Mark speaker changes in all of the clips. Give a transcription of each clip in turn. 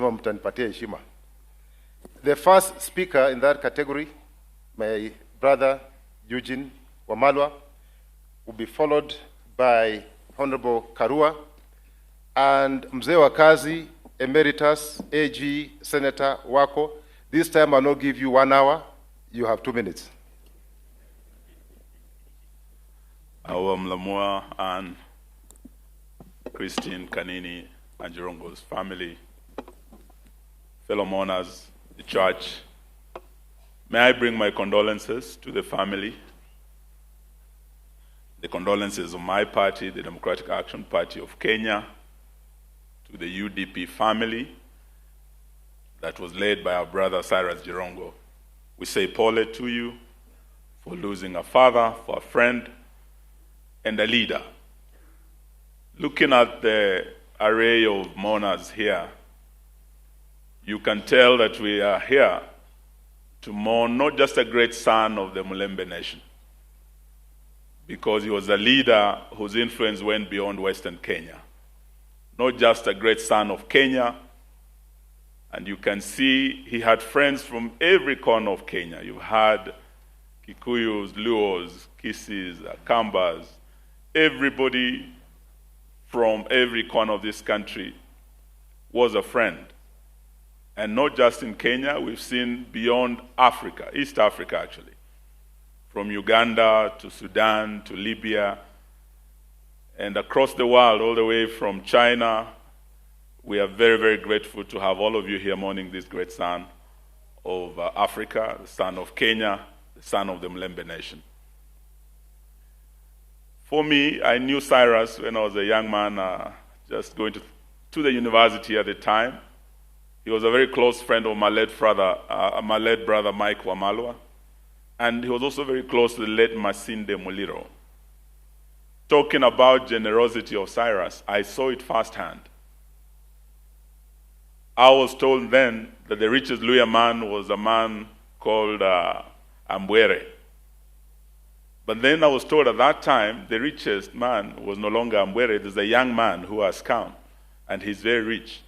Speaker 1: lazima mtanipatia heshima. The first speaker in that category, my brother Eugene Wamalwa, will be followed by Honorable Karua and Mzee wa Kazi, Emeritus AG Senator Wako. This time I'll not give you 1 hour, you have 2 minutes.
Speaker 2: Our Mlamua and Christine Kanini and Jerongo's family, fellow mourners, the church, may I bring my condolences to the family, the condolences of my party, the Democratic Action Party of Kenya, to the UDP family that was led by our brother Cyrus Jerongo. We say pole to you for losing a father, for a friend, and a leader. Looking at the array of mourners here, you can tell that we are here to mourn not just a great son of the Mulembe nation, because he was a leader whose influence went beyond Western Kenya. Not just a great son of Kenya, and you can see he had friends from every corner of Kenya. You had Kikuyus, Luos, Kisis, Kambas, everybody from every corner of this country was a friend. And not just in Kenya, we've seen beyond Africa, East Africa actually, from Uganda to Sudan to Libya, and across the world, all the way from China. We are very, very grateful to have all of you here mourning this great son of Africa, the son of Kenya, the son of the Mulembe nation. For me, I knew Cyrus when I was a young man, just going to the university at the time. He was a very close friend of my late brother Mike Wamalwa, and he was also very close to the late Masinde Muliro. Talking about generosity of Cyrus, I saw it firsthand. I was told then that the richest Luya man was a man called Ambwere. But then I was told at that time the richest man was no longer Ambwere. There's a young man who has come, and he's very rich,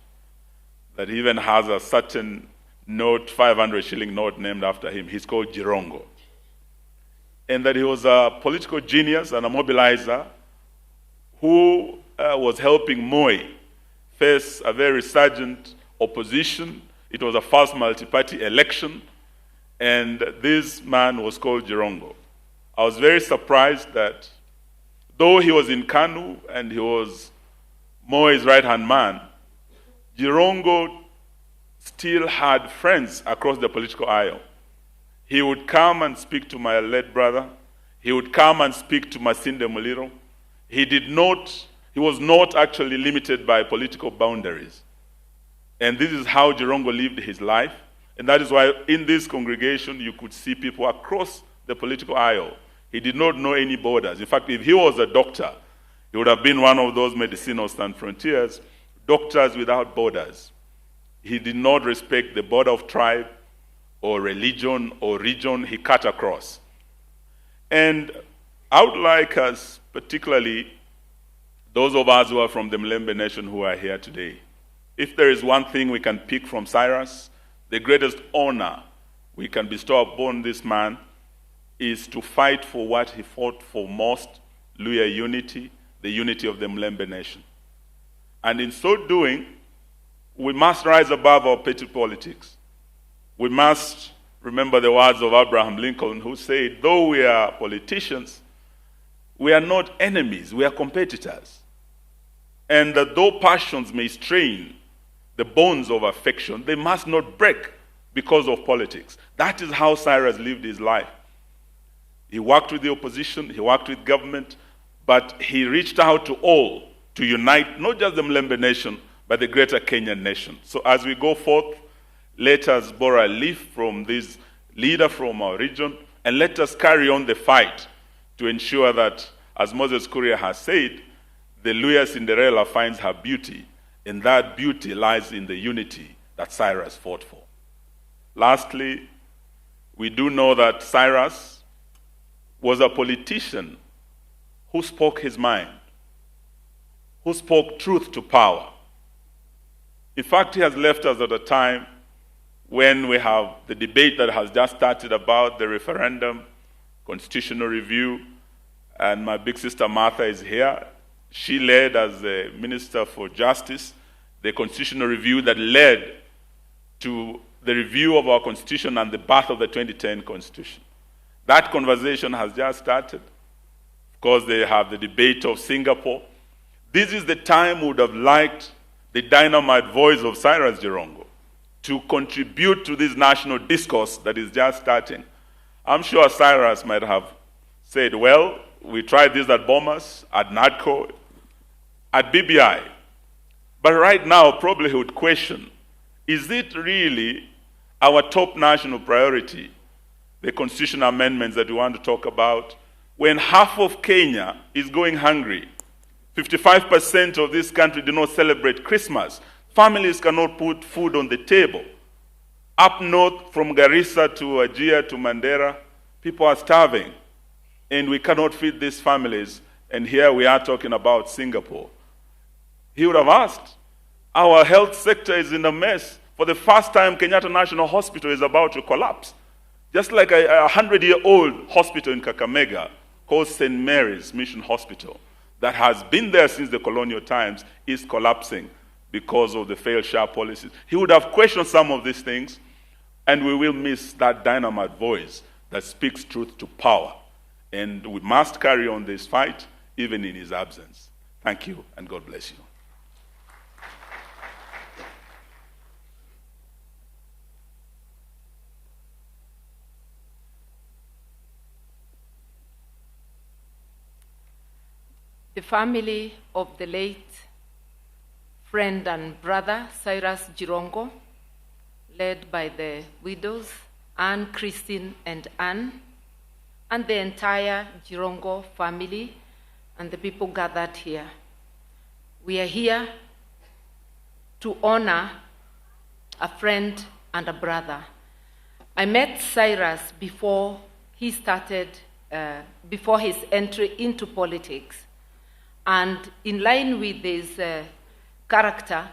Speaker 2: that he even has a certain note, 500 shilling note named after him. He's called Jirongo. And that he was a political genius and a mobilizer who was helping Moi face a very resurgent opposition. It was a first multi-party election, and this man was called Jerongo. I was very surprised that though he was in Kanu and he was Moi's right-hand man, Jerongo still had friends across the political aisle. He would come and speak to my late brother. He would come and speak to Masinde Muliro. He was not actually limited by political boundaries. And this is how Jerongo lived his life. And that is why in this congregation you could see people across the political aisle. He did not know any borders. In fact, if he was a doctor, he would have been one of those Medicinos Sans Frontiers, doctors without borders. He did not respect the border of tribe or religion or region. He cut across. And I would like us, particularly those of us who are from the Mulembe nation who are here today, if there is one thing we can pick from Cyrus, the greatest honor we can bestow upon this man is to fight for what he fought for most, Luya unity, the unity of the Mulembe nation. And in so doing, we must rise above our petty politics. We must remember the words of Abraham Lincoln, who said, though we are politicians, we are not enemies, we are competitors. And that though passions may strain the bonds of affection, they must not break because of politics. That is how Cyrus lived his life. He worked with the opposition, he worked with government, but he reached out to all to unite not just the Mulembe nation, but the greater Kenyan nation. So as we go forth, let us borrow a leaf from this leader from our region, and let us carry on the fight to ensure that, as Moses Kuria has said, the Luya Cinderella finds her beauty, and that beauty lies in the unity that Cyrus fought for. Lastly, we do know that Cyrus was a politician who spoke his mind, who spoke truth to power. In fact, he has left us at a time when we have the debate that has just started about the referendum, constitutional review, and my big sister Martha is here. She led, as the Minister for Justice, the constitutional review that led to the review of our Constitution and the birth of the 2010 Constitution. That conversation has just started. Of course, they have the debate of Singapore. This is the time we would have liked the dynamite voice of Cyrus Jerongo to contribute to this national discourse that is just starting. I'm sure Cyrus might have said, well, we tried this at Bomas, at NATCO, at BBI. But right now, probably he would question, is it really our top national priority, the constitutional amendments that we want to talk about, when half of Kenya is going hungry? 55% of this country do not celebrate Christmas. Families cannot put food on the table. Up north, from Garissa to Wajir to Mandera, people are starving. And we cannot feed these families. And here we are talking about Singapore. He would have asked, our health sector is in a mess. For the first time, Kenyatta National Hospital is about to collapse. Just like a 100-year-old hospital in Kakamega called St. Mary's Mission Hospital that has been there since the colonial times is collapsing because of the failed SHA policies. He would have questioned some of these things, and we will miss that dynamite voice that speaks truth to power. And we must carry on this fight, even in his absence. Thank you, and God bless you.
Speaker 3: The family of the late friend and brother, Cyrus Jirongo, led by the widows, Anne, Christine, and Anne, and the entire Jirongo family, and the people gathered here. We are here to honor a friend and a brother. I met Cyrus before he started, before his entry into politics. And in line with his character,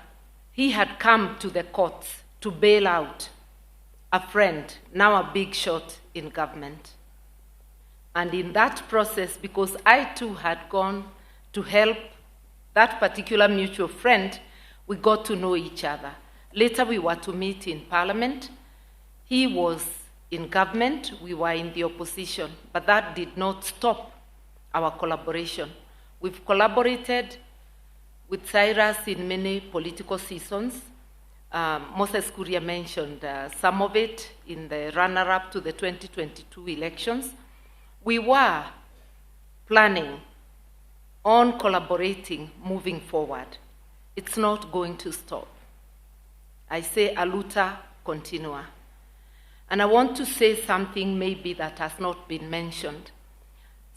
Speaker 3: he had come to the courts to bail out a friend, now a big shot in government. And in that process, because I too had gone to help that particular mutual friend, we got to know each other. Later we were to meet in Parliament. He was in government, we were in the opposition, but that did not stop our collaboration. We've collaborated with Cyrus in many political seasons. Moses Kuria mentioned some of it in the runner-up to the 2022 elections. We were planning on collaborating moving forward. It's not going to stop. I say aluta continua. And I want to say something maybe that has not been mentioned.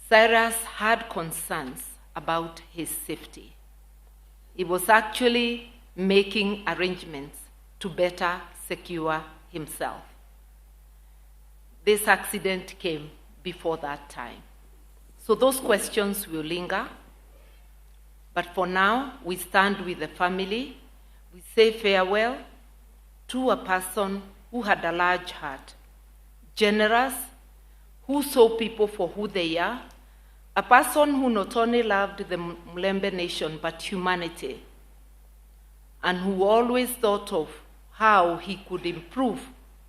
Speaker 3: Cyrus had concerns about his safety. He was actually making arrangements to better secure himself. This accident came before that time. So those questions will linger. But for now, we stand with the family. We say farewell to a person who had a large heart, generous, who saw people for who they are, a person who not only loved the Mlembe nation, but humanity, and who always thought of how he could improve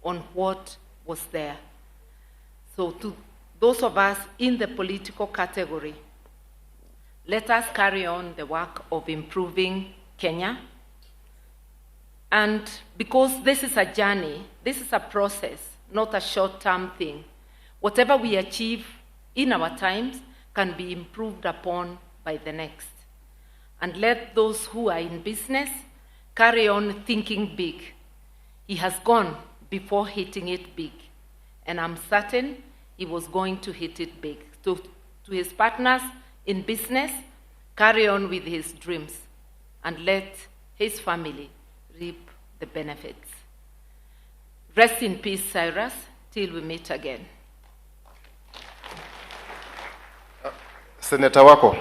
Speaker 3: on what was there. So to those of us in the political category, let us carry on the work of improving Kenya. And because this is a journey, this is a process, not a short-term thing. Whatever we achieve in our times can be improved upon by the next. And let those who are in business carry on thinking big. He has gone before hitting it big. And I'm certain he was going to hit it big. To his partners in business, carry on with his dreams and let his family reap the benefits. Rest in peace, Cyrus, till we meet again.
Speaker 1: Senator wako